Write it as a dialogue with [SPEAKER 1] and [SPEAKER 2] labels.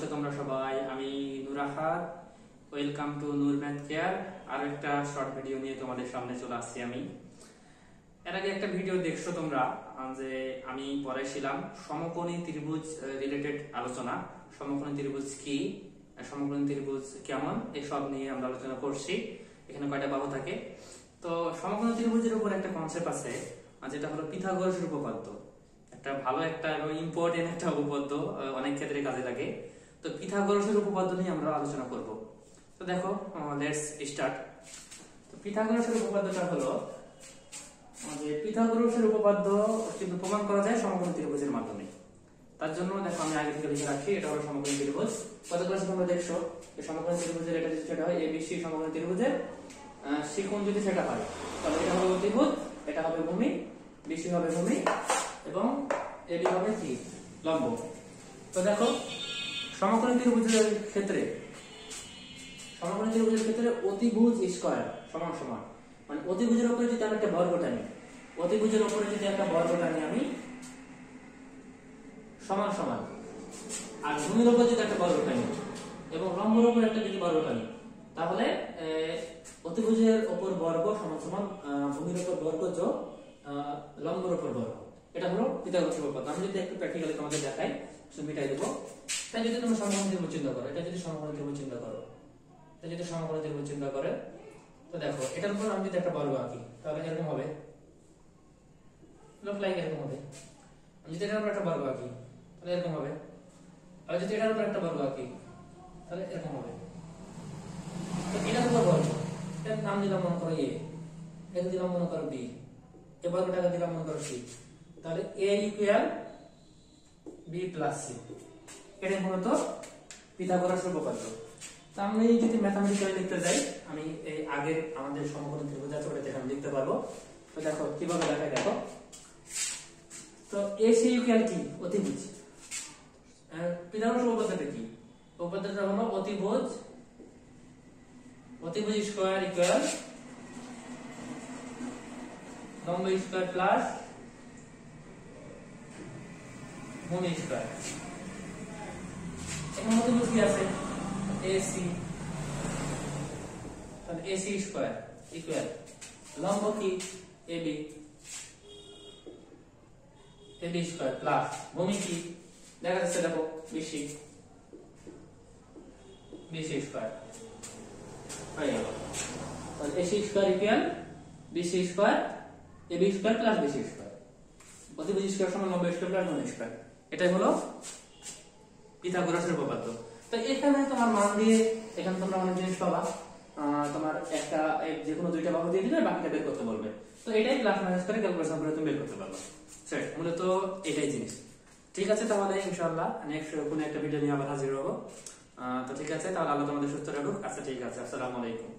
[SPEAKER 1] আছো তোমরা সবাই? আমি Noor Ahad, welcome to Noor math care. আর একটা শর্ট ভিডিও নিয়ে তোমাদের সামনে চলে আসছি আমি। এর আগে একটা ভিডিও দেখছো তোমরা, যে আমি পড়াইছিলাম সমকোণী ত্রিভুজ রিলেটেড আলোচনা। সমকোণী ত্রিভুজ কি, সমকোণী ত্রিভুজ কেমন, এসব নিয়ে আমরা আলোচনা করছি। এখানে কয়টা বাহু থাকে। তো সমকোণী ত্রিভুজের উপর একটা কনসেপ্ট আছে, যেটা হলো পিথাগোরাসের উপপাদ্য। একটা ভালো একটা এবং ইম্পর্টেন্ট একটা উপপাদ্য, অনেক ক্ষেত্রে কাজে লাগে। তো পিথাগোরাসের উপপাদ্য নিয়ে আমরা আলোচনা করব। তো দেখো, লেটস স্টার্ট। তো পিথাগোরাসের উপপাদ্যটা হলো যে পিথাগোরাসের উপপাদ্য কিন্তু প্রমাণ করা যায় সমকোণী ত্রিভুজের মাধ্যমে। তার জন্য দেখো আমি আগে থেকে লিখে রাখি, এটা হলো সমকোণী ত্রিভুজ। কত ক্লাসে তোমরা দেখছো যে সমকোণী ত্রিভুজের এটা যদি সেটা হয় এবিসি সমকোণী ত্রিভুজের শিখুন যদি সেটা হয়, তাহলে এটা হবে অতিভুজ, এটা হবে ভূমি, বিসি হবে ভূমি এবং এবি হবে কি লম্ব। তো দেখো সমকোণী ত্রিভুজের ক্ষেত্রে অতিভুজ স্কয়ার সমান সমান, মানে অতিভুজের উপরে যদি আমি একটা বর্গ টানি, অতিভুজের উপরে যদি একটা বর্গ টানি আমি সমান সমান, আর ভূমির উপরে যদি একটা বর্গ টানি এবং লম্বের উপরে একটা যদি বর্গ টানি, তাহলে অতিভুজের উপর বর্গ সমান সমান ভূমির উপর বর্গ যোগ লম্বের উপর বর্গ। এটা হলো পিথাগোরাসের উপপাদ্য। আমি যদি একটু প্র্যাকটিক্যালি তোমাদের দেখাই, মিটাই দেবো। তাই যদি তুমি সমকোণী ত্রিভুজ চিন্তা করো, এটা যদি সমকোণী ত্রিভুজ চিন্তা করো, এটা যদি সমকোণী ত্রিভুজ চিন্তা করে, তো দেখো এটার উপর আমি যদি একটা বর্গ আঁকি, তাহলে এরকম হবে, লুক লাইক এরকম হবে। আমি যদি এটার উপর একটা বর্গ আঁকি, তাহলে এরকম হবে। আর যদি এটার উপর একটা বর্গ আঁকি, তাহলে এরকম হবে। তো এটার উপর বর্গ, এর নাম দিলাম মনে করো এ, এর দিলাম মনে করো বি, এ বর্গটাকে দিলাম মনে করো সি, তাহলে এ ইকুয়াল বি প্লাস সি। এটাই মূলত পিথাগোরাসের উপপাদ্য। তো আমি যদি ম্যাথমেটিক্যালি লিখতে যাই, আমি এই আগের আমাদের সমকোণী ত্রিভুজ আছে ওটা থেকে আমি লিখতে পারবো। তো দেখো কিভাবে লেখায়, দেখো তো এসি ইকুয়াল কি অতিভুজ। পিথাগোরাসের উপপাদ্যটা কি? উপপাদ্যটা হলো অতিভুজ স্কয়ার ইকুয়াল লম্ব স্কয়ার প্লাস ভূমি স্কয়ার। এখানে অতিভুজ কি আছে? AC, তাহলে AC স্কয়ার ইকুয়াল লম্ব কি AB স্কয়ার প্লাস ভূমি কি দেখা যাচ্ছে, দেখো BC স্কয়ার হয়ে গেল। তাহলে AC square equal BC square AB square plus BC square. অতিভুজ স্কয়ার সমান লম্ব স্কয়ার প্লাস ভূমি স্কয়ার। এটাই হলো পিথাগোরাসের উপপাদ্য। তো এখানে তোমার মান দিয়ে এখানে তোমরা অনেক জিনিস পাবা। তোমার একটা যে কোনো দুইটা বাহু দিয়ে দিলে বাকিটা বের করতে বলবে। তো এটাই প্লাস মাইনাস করে ক্যালকুলেশন করে তুমি বের করতে পারবে। সেট মূলত এটাই জিনিস। ঠিক আছে, তাহলে ইনশাআল্লাহ নেক্সট কোনো একটা ভিডিও নিয়ে আবার হাজির হবো। তো ঠিক আছে, তাহলে আল্লাহ তোমাদের সুস্থ রাখুক। আচ্ছা ঠিক আছে, আসসালামু আলাইকুম।